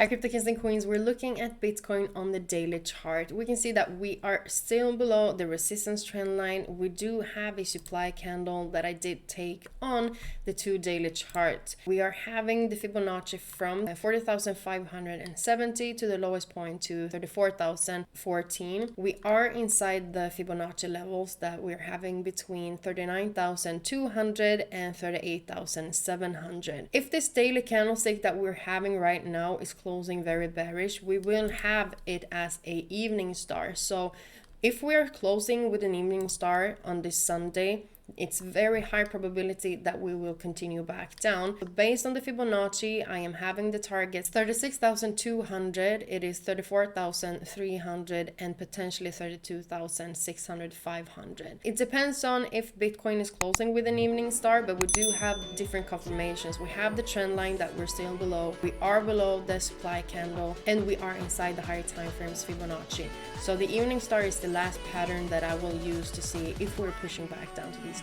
Hi Crypto Kings and Queens, we're looking at Bitcoin on the daily chart. We can see that we are still below the resistance trend line. We do have a supply candle that I did take on the 2 daily chart. We are having the Fibonacci from 40,570 to the lowest point to 34,014. We are inside the Fibonacci levels that we're having between 39,200 and 38,700. If this daily candlestick that we're having right now is closing very bearish, we will have it as a evening star. So if we're closing with an evening star on this Sunday, it's very high probability that we will continue back down. So based on the Fibonacci, I am having the targets 36,200, it is 34,300, and potentially 32,600, 500. It depends on if Bitcoin is closing with an evening star, but we do have different confirmations. We have the trend line that we're still below, we are below the supply candle, and we are inside the higher time frames Fibonacci. So the evening star is the last pattern that I will use to see if we're pushing back down to these targets.